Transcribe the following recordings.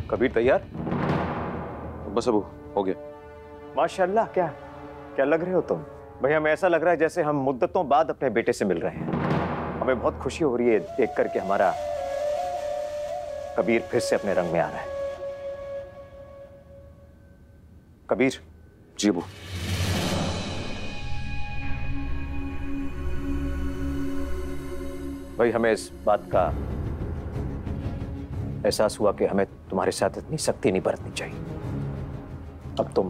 कबीर तैयार? बस अब हो गया। माशाल्लाह, क्या क्या लग रहे हो तुम भैया। हमें ऐसा लग रहा है जैसे हम मुद्दतों बाद अपने बेटे से मिल रहे हैं। हमें बहुत खुशी हो रही है देख करके हमारा कबीर फिर से अपने रंग में आ रहा है। कबीर। जी अबू। भाई, हमें इस बात का एहसास हुआ कि हमें तुम्हारे साथ इतनी सख्ती नहीं बरतनी चाहिए। अब तुम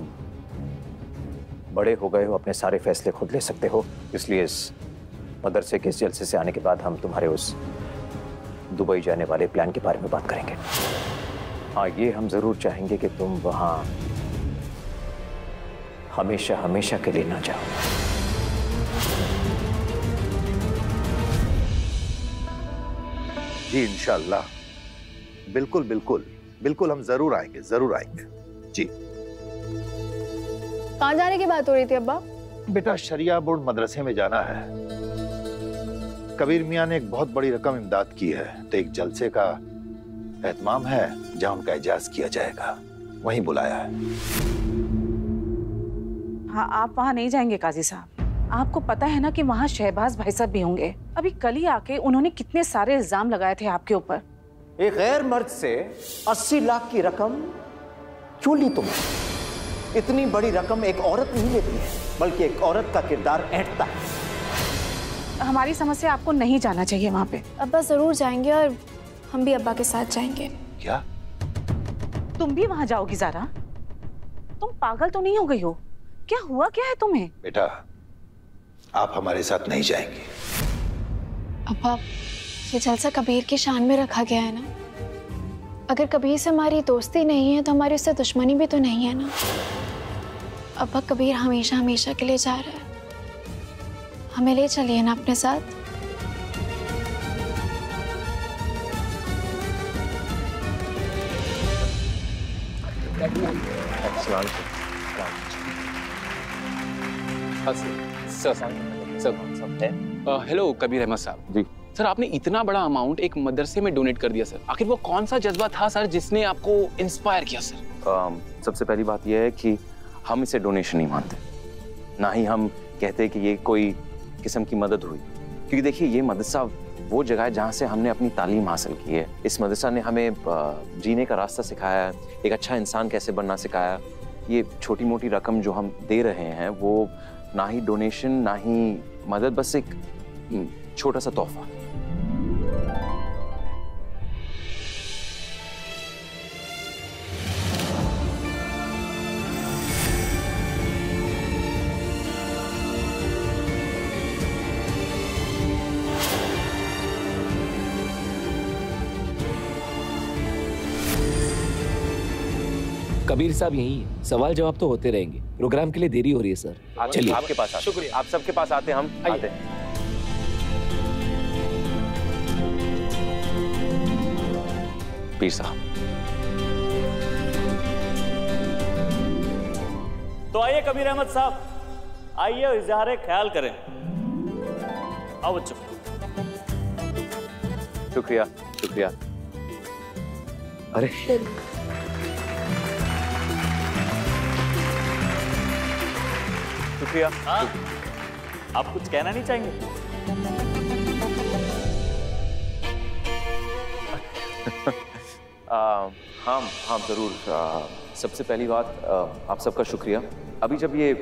बड़े हो गए हो, अपने सारे फैसले खुद ले सकते हो। इसलिए इस मदरसे के इस जलसे से आने के बाद हम तुम्हारे उस दुबई जाने वाले प्लान के बारे में बात करेंगे। हाँ, ये हम जरूर चाहेंगे कि तुम वहां हमेशा हमेशा के लिए ना जाओ। जी इंशाअल्लाह, बिल्कुल बिल्कुल बिल्कुल, हम जरूर आएंगे, जरूर आएंगे जी। कहाँ जाने की बात हो रही थी अब्बा? बेटा, शरिया बोर्ड मदरसे में जाना है। कबीर मियाँ ने एक बहुत बड़ी रकम इमदाद की है, तो एक जलसे का एहतमाम है जहाँ उनका एजाज किया जाएगा, वहीं बुलाया है। हाँ, आप वहाँ नहीं जाएंगे काजी साहब। आपको पता है ना कि वहाँ शहबाज भाई साहब भी होंगे। अभी कल ही आके उन्होंने कितने सारे इल्जाम लगाए थे आपके ऊपर। एक गैर मर्द से 80 लाख की रकम क्यों ली तुमने? इतनी बड़ी रकम एक औरत नहीं लेती है, बल्कि एक औरत का किरदार ऐंठता है। हमारी समझ से आपको नहीं जाना चाहिए वहाँ पे। अब्बा जरूर जाएंगे और हम भी अब्बा के साथ जाएंगे। क्या तुम भी वहाँ जाओगी ज़ारा? तुम पागल तो नहीं हो गई हो? क्या हुआ क्या है तुम्हें? बेटा, आप हमारे साथ नहीं जाएंगे। अब्बा, ये जलसा कबीर की शान में रखा गया है ना। अगर कबीर से हमारी दोस्ती नहीं है तो हमारी उससे दुश्मनी भी तो नहीं है ना। अब्बा, कबीर हमेशा हमेशा के लिए जा रहा है, हमें ले चलिए ना अपने साथ। हेलो कबीर अहमद साहब। जी सर, आपने इतना बड़ा अमाउंट एक मदरसे में डोनेट कर दिया सर। आखिर वो कौन सा जज्बा था सर जिसने आपको इंस्पायर किया सर? सबसे पहली बात यह है कि हम इसे डोनेशन नहीं मानते, ना ही हम कहते कि ये कोई किस्म की मदद हुई। क्योंकि देखिए, ये मदरसा वो जगह है जहाँ से हमने अपनी तालीम हासिल की है। इस मदरसा ने हमें जीने का रास्ता सिखाया, एक अच्छा इंसान कैसे बनना सिखाया। ये छोटी मोटी रकम जो हम दे रहे हैं वो ना ही डोनेशन ना ही मदद, बस एक छोटा सा तोहफा। कबीर साहब यही है, सवाल जवाब तो होते रहेंगे। प्रोग्राम के लिए देरी हो रही है सर। चलिए आपके पास आते। शुक्रिया, आप सबके पास आते, हम आते। पीर साहब, तो आइए कबीर अहमद साहब, आइए इजहार ख्याल करें। आओ बच्चों। शुक्रिया शुक्रिया। अरे शुक्रिया। हाँ, आप कुछ कहना नहीं चाहेंगे? हाँ जरूर। सबसे पहली बात, आप सबका शुक्रिया। अभी जब ये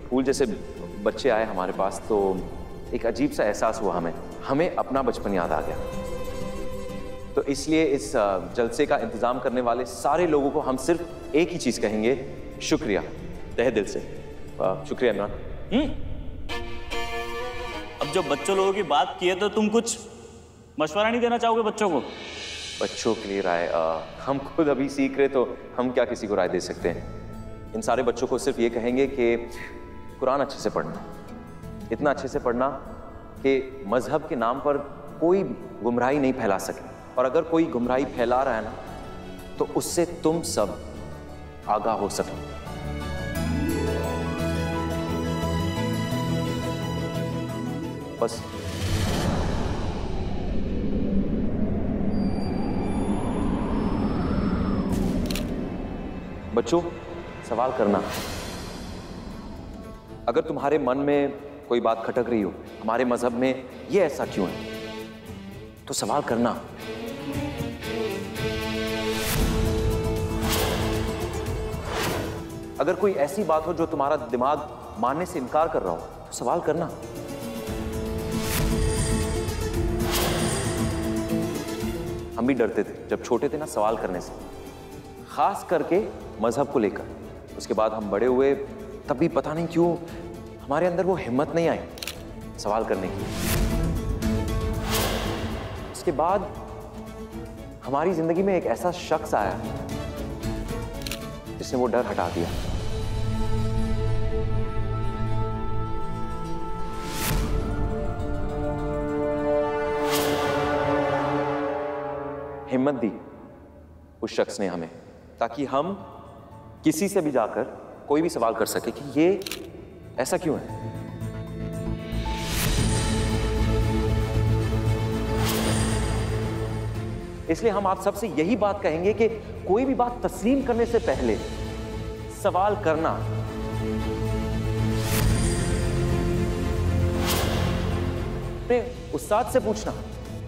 फूल जैसे बच्चे आए हमारे पास तो एक अजीब सा एहसास हुआ, हमें अपना बचपन याद आ गया। तो इसलिए इस जलसे का इंतजाम करने वाले सारे लोगों को हम सिर्फ एक ही चीज कहेंगे, शुक्रिया, तहे दिल से। शुक्रिया इमरान। अब जब बच्चों लोगों की बात की है तो तुम कुछ मशवरा नहीं देना चाहोगे बच्चों को? बच्चों के लिए राय? हम खुद अभी सीख रहे, तो हम क्या किसी को राय दे सकते हैं? इन सारे बच्चों को सिर्फ ये कहेंगे कि कुरान अच्छे से पढ़ना, इतना अच्छे से पढ़ना कि मजहब के नाम पर कोई गुमराही नहीं फैला सके, और अगर कोई गुमराही फैला रहा है ना तो उससे तुम सब आगाह हो सके। बस बच्चों, सवाल करना। अगर तुम्हारे मन में कोई बात खटक रही हो, हमारे मजहब में ये ऐसा क्यों है, तो सवाल करना। अगर कोई ऐसी बात हो जो तुम्हारा दिमाग मानने से इनकार कर रहा हो, तो सवाल करना। हम भी डरते थे जब छोटे थे ना सवाल करने से, खास करके मजहब को लेकर। उसके बाद हम बड़े हुए, तब भी पता नहीं क्यों हमारे अंदर वो हिम्मत नहीं आई सवाल करने की। उसके बाद हमारी जिंदगी में एक ऐसा शख्स आया जिसने वो डर हटा दिया। हिम्मत दी उस शख्स ने हमें, ताकि हम किसी से भी जाकर कोई भी सवाल कर सके कि ये ऐसा क्यों है। इसलिए हम आप सबसे यही बात कहेंगे कि कोई भी बात तस्लीम करने से पहले सवाल करना। अपने उस्ताद से पूछना,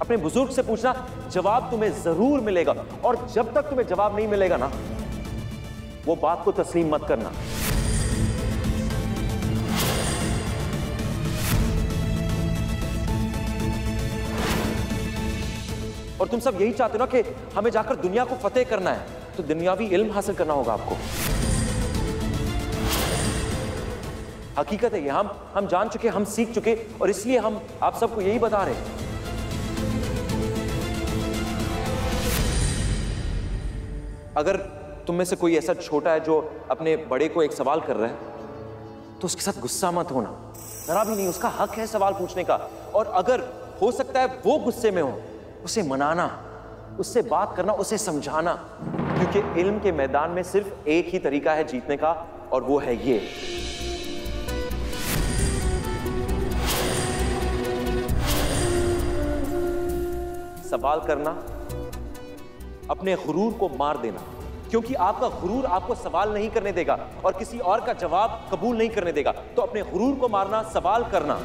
अपने बुजुर्ग से पूछना, जवाब तुम्हें जरूर मिलेगा। और जब तक तुम्हें जवाब नहीं मिलेगा ना, वो बात को तस्लीम मत करना। और तुम सब यही चाहते हो ना कि हमें जाकर दुनिया को फतेह करना है, तो दुनियावी इल्म हासिल करना होगा आपको। हकीकत है ये, हम जान चुके, हम सीख चुके, और इसलिए हम आप सबको यही बता रहे हैं। अगर तुम में से कोई ऐसा छोटा है जो अपने बड़े को एक सवाल कर रहा है, तो उसके साथ गुस्सा मत होना, जरा भी नहीं। उसका हक है सवाल पूछने का। और अगर हो सकता है वो गुस्से में हो, उसे मनाना, उससे बात करना, उसे समझाना, क्योंकि इल्म के मैदान में सिर्फ एक ही तरीका है जीतने का, और वो है ये। सवाल करना, अपने गुरूर को मार देना, क्योंकि आपका गुरूर आपको सवाल नहीं करने देगा और किसी और का जवाब कबूल नहीं करने देगा। तो अपने गुरूर को मारना, सवाल करना।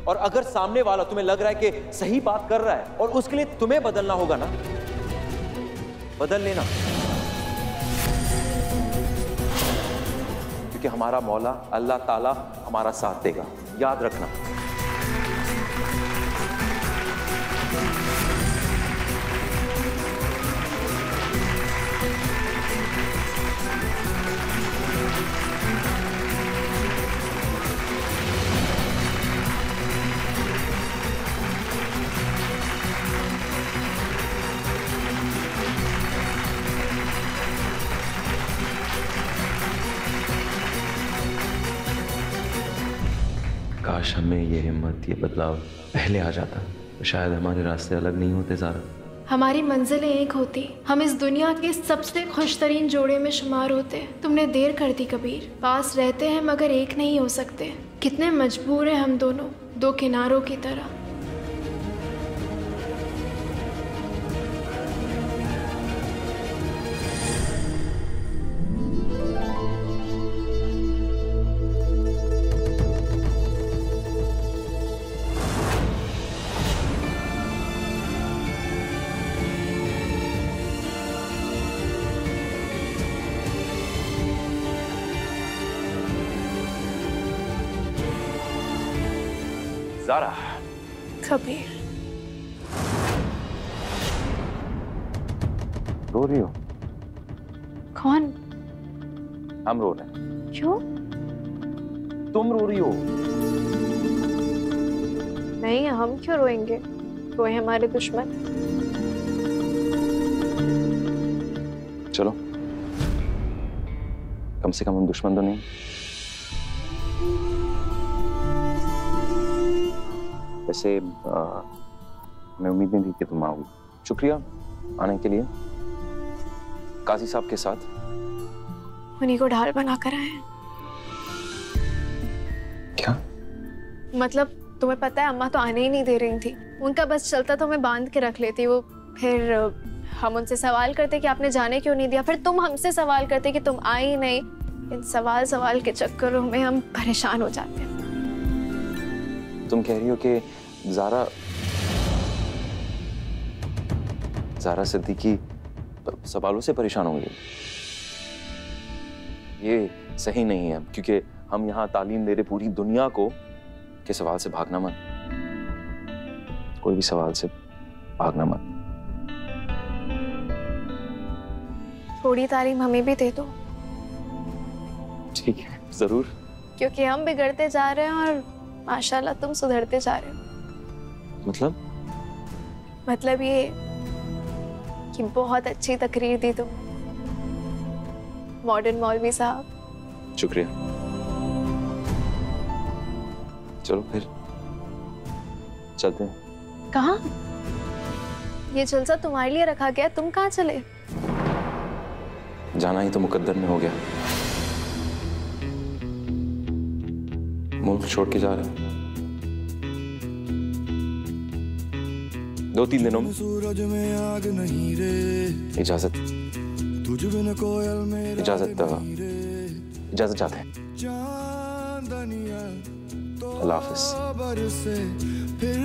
और अगर सामने वाला तुम्हें लग रहा है कि सही बात कर रहा है और उसके लिए तुम्हें बदलना होगा ना, बदल लेना, क्योंकि हमारा मौला अल्लाह ताला हमारा साथ देगा, याद रखना। काश हमें ये हिम्मत, ये बदलाव पहले आ जाता, तो शायद हमारे रास्ते अलग नहीं होते ज़ारा। हमारी मंजिलें एक होती, हम इस दुनिया के सबसे खुशतरीन जोड़े में शुमार होते। तुमने देर कर दी कबीर, पास रहते हैं मगर एक नहीं हो सकते। कितने मजबूर हैं हम दोनों, दो किनारों की तरह। ज़ारा, कबीर, रो रही हो? कौन? हम रो रहे हैं। क्यों? तुम रो रही हो। नहीं, हम क्यों रोएंगे? रोए हमारे दुश्मन। चलो, कम से कम हम दुश्मन तो नहीं। वैसे मैं उम्मीद नहीं थी कि तुम आओगी। शुक्रिया आने के लिए। काजी साहब के साथ उन्हीं को ढाल बनाकर आए हैं। क्या मतलब तुम्हें पता है, अम्मा तो आने ही नहीं दे रही थी। उनका बस चलता तो मैं बांध के रख लेती, वो फिर हम उनसे सवाल करते कि आपने जाने क्यों नहीं दिया, फिर तुम हमसे सवाल करते कि तुम आई नहीं। इन सवाल के चक्करों में हम परेशान हो जाते हैं। तुम कह रही हो कि ज़ारा सिद्दीकी सवालों से परेशान होंगे? ये सही नहीं है, क्योंकि हम यहाँ तालीम दे रहे पूरी दुनिया को कि सवाल से भागना मत, कोई भी सवाल से भागना मत। थोड़ी तालीम हमें भी दे दो। ठीक है, जरूर। क्योंकि हम बिगड़ते जा रहे हैं और माशाल्लाह तुम सुधरते जा रहे हो। मतलब ये कि बहुत अच्छी तकरीर दी तुम, मॉडर्न मौलवी साहब। शुक्रिया। चलो फिर चलते हैं। कहाँ? ये जलसा तुम्हारे लिए रखा गया, तुम कहाँ चले? जाना ही तो मुकद्दर में हो गया। मुल्क छोड़ के जा रहे हैं 2-3 दिनों में। इजाजत चाहते हैं। अल्लाह हाफिज। फिर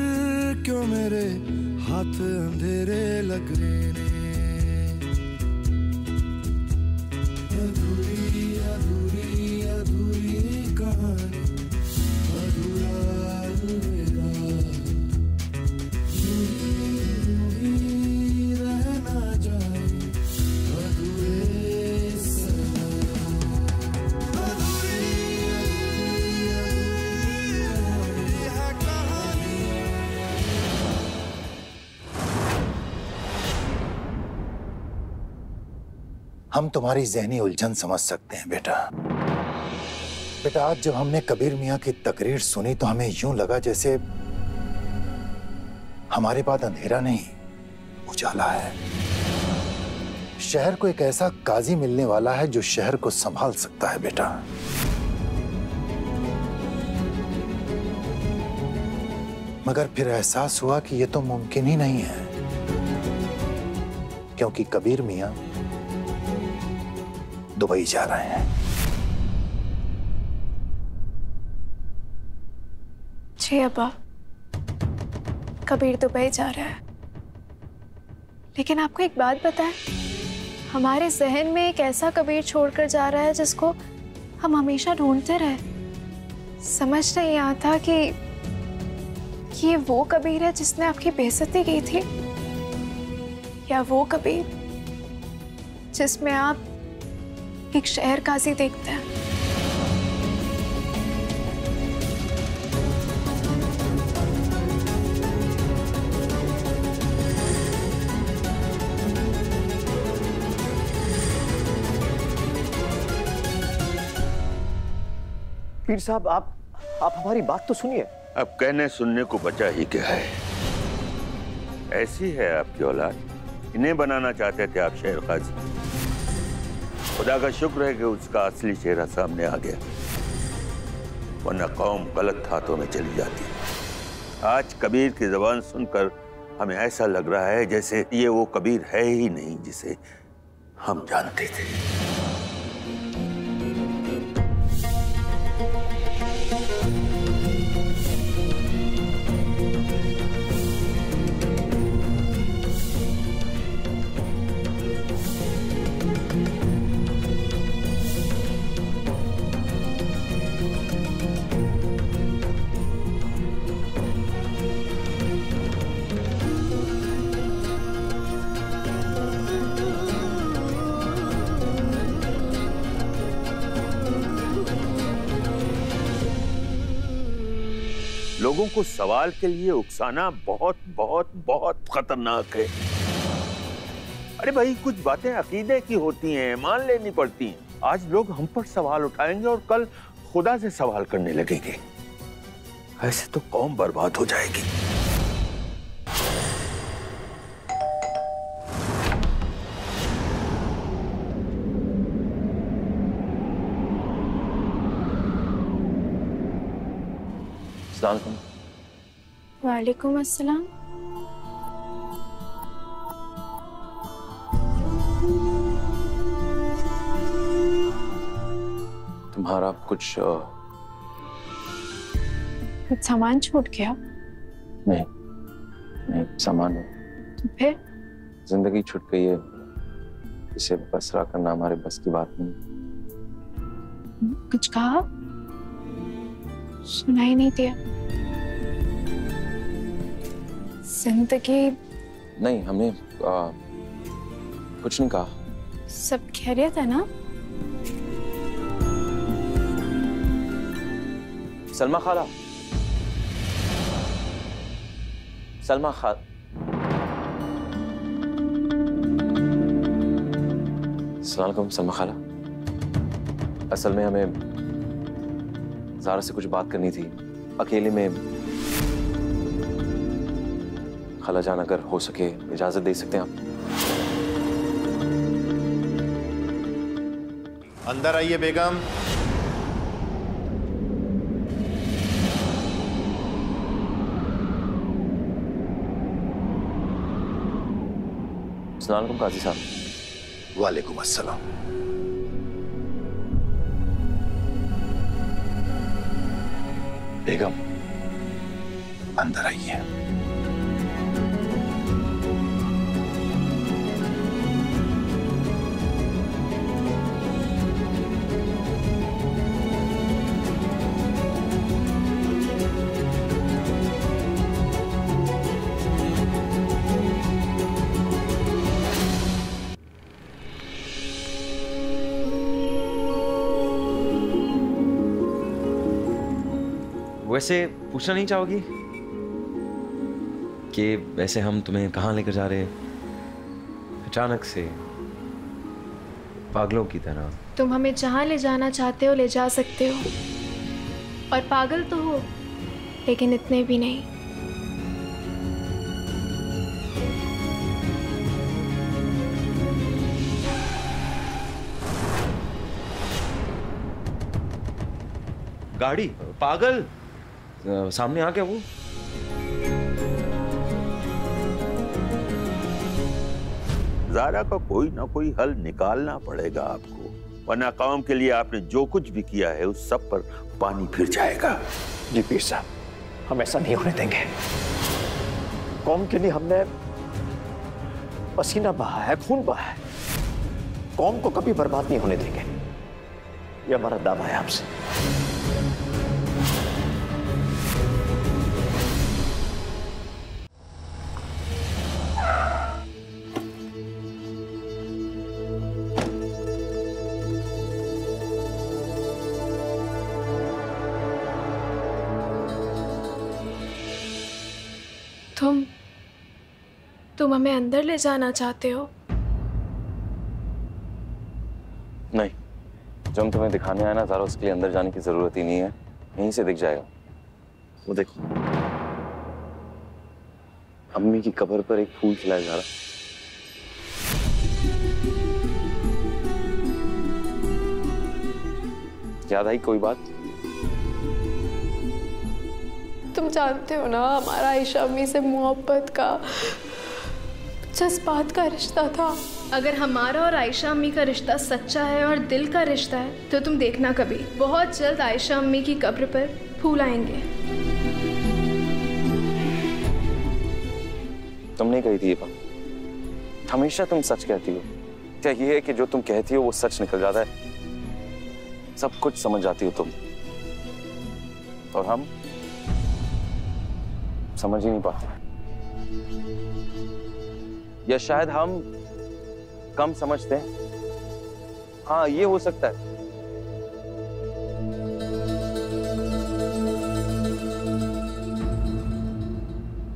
क्यों मेरे हाथ अंधेरे लग रहे ने, अधूरी अधूरी अधूरी कहानी, अधूरा अधूरा रहना जाए, अधूरे सदा, अधूरी है कहानी। हम तुम्हारी ज़हनी उलझन समझ सकते हैं बेटा। आज जब हमने कबीर मियाँ की तकरीर सुनी तो हमें यूं लगा जैसे हमारे पास अंधेरा नहीं, उजाला है। शहर को एक ऐसा काजी मिलने वाला है जो शहर को संभाल सकता है बेटा। मगर फिर एहसास हुआ कि यह तो मुमकिन ही नहीं है, क्योंकि कबीर मियाँ दुबई जा रहे हैं। जी अब्बा, कबीर दुबई जा रहा है। लेकिन आपको एक बात पता है, हमारे जहन में एक ऐसा कबीर छोड़कर जा रहा है जिसको हम हमेशा ढूंढते रहे। समझ नहीं आता कि ये वो कबीर है जिसने आपकी बेइज्जती की थी, या वो कबीर जिसमें आप एक शहर काजी देखते हैं। पीर साहब, आप हमारी बात तो सुनिए। अब कहने सुनने को बचा ही क्या है। ऐसी है आपकी औलाद, इन्हें बनाना चाहते थे आप शहर काजी। खुदा का शुक्र है कि उसका असली चेहरा सामने आ गया, वरना कौम गलत हाथों में चली जाती। आज कबीर की जबान सुनकर हमें ऐसा लग रहा है जैसे ये वो कबीर है ही नहीं जिसे हम जानते थे। लोगों को सवाल के लिए उकसाना बहुत बहुत बहुत खतरनाक है। अरे भाई, कुछ बातें अकीदे की होती हैं, मान लेनी पड़ती हैं। आज लोग हम पर सवाल उठाएंगे और कल खुदा से सवाल करने लगेंगे। ऐसे तो कौम बर्बाद हो जाएगी। वालेकुम अस्सलाम। तुम्हारा कुछ सामान छूट गया? नहीं नहीं, सामान नहीं। तो फिर? जिंदगी छूट गई है, इसे बसरा करना हमारे बस की बात नहीं। कुछ कहा? सुनाई नहीं दिया। जिंदगी? नहीं, हमने कुछ नहीं कहा। सब खैरियत है ना? सलमा खाला, सलमा खाला, अस्सलाम वालेकुम सलमा खाला। असल में हमें ज़ारा से कुछ बात करनी थी, अकेले में। खाला जान, अगर हो सके इजाजत दे सकते हैं आप? अंदर आइए बेगम। अस्सलाम वालेकुम काजी साहब। वालेकुम अस्सलाम। बेगम अंदर आइए। वैसे पूछना नहीं चाहोगी कि वैसे हम तुम्हें कहाँ लेकर जा रहे हैं? अचानक से, पागलों की तरह। तुम हमें जहाँ ले जाना चाहते हो ले जा सकते हो, और पागल तो हो लेकिन इतने भी नहीं। गाड़ी? पागल? सामने आ गया वो। ज़ारा का कोई ना कोई हल निकालना पड़ेगा आपको, वरना कौम के लिए आपने जो कुछ भी किया है उस सब पर पानी फिर जाएगा। जी पीर साहब, हम ऐसा नहीं होने देंगे। कौम के लिए हमने पसीना बहा है, खून बहा है। कौम को कभी बर्बाद नहीं होने देंगे, ये हमारा दावा है आपसे। तुम हमें अंदर ले जाना चाहते हो? नहीं, जो हम तुम्हें दिखाने आए ना ज़ारा, उसके लिए अंदर जाने की जरूरत ही नहीं है, यहीं से दिख जाएगा। वो देखो, अम्मी की कब्र पर एक फूल खिला है ज़ारा। याद आई कोई बात? तुम जानते हो ना, हमारा आयशा अम्मी से मोहब्बत का, जज्बात का रिश्ता था। अगर हमारा और आयशा अम्मी का रिश्ता सच्चा है और दिल का रिश्ता है, तो तुम देखना कभी बहुत जल्द आयशा अम्मी की कब्र पर फूल आएंगे। तुमने कही थी ये बात, हमेशा तुम सच कहती हो। क्या ये है कि जो तुम कहती हो वो सच निकल जाता है? सब कुछ समझ जाती हो तुम, और हम समझ ही नहीं पाते, या शायद हम कम समझते हैं। हाँ, ये हो सकता है।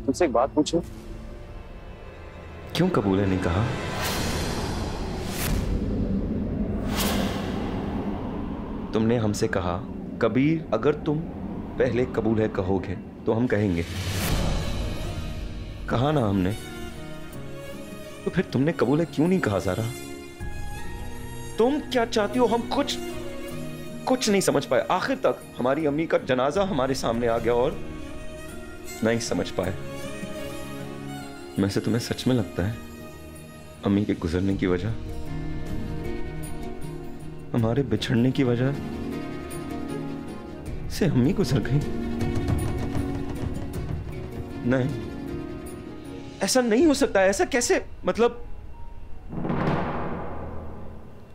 तुमसे एक बात पूछूं? क्यों कबूल है नहीं कहा? तुमने हमसे कहा, कबीर अगर तुम पहले कबूल है कहोगे तो हम कहेंगे। कहा ना हमने, तो फिर तुमने कबूल है क्यों नहीं कहा ज़ारा? तुम क्या चाहती हो? हम कुछ नहीं समझ पाए। आखिर तक हमारी अम्मी का जनाजा हमारे सामने आ गया और नहीं समझ पाए। वैसे तुम्हें सच में लगता है अम्मी के गुजरने की वजह, हमारे बिछड़ने की वजह से अम्मी गुजर गई। नहीं, ऐसा नहीं हो सकता। ऐसा कैसे? मतलब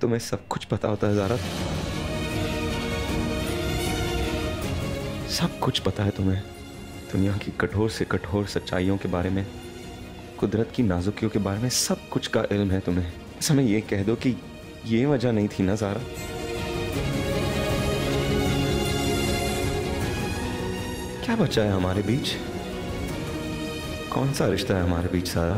तुम्हें सब कुछ पता होता है ज़ारा, सब कुछ पता है तुम्हें। दुनिया की कठोर से कठोर सच्चाइयों के बारे में, कुदरत की नाजुकियों के बारे में सब कुछ का इल्म है तुम्हें। बस हमें ये कह दो कि ये वजह नहीं थी ना ज़ारा। क्या बचा है हमारे बीच? कौन सा रिश्ता है हमारे बीच ज़ारा?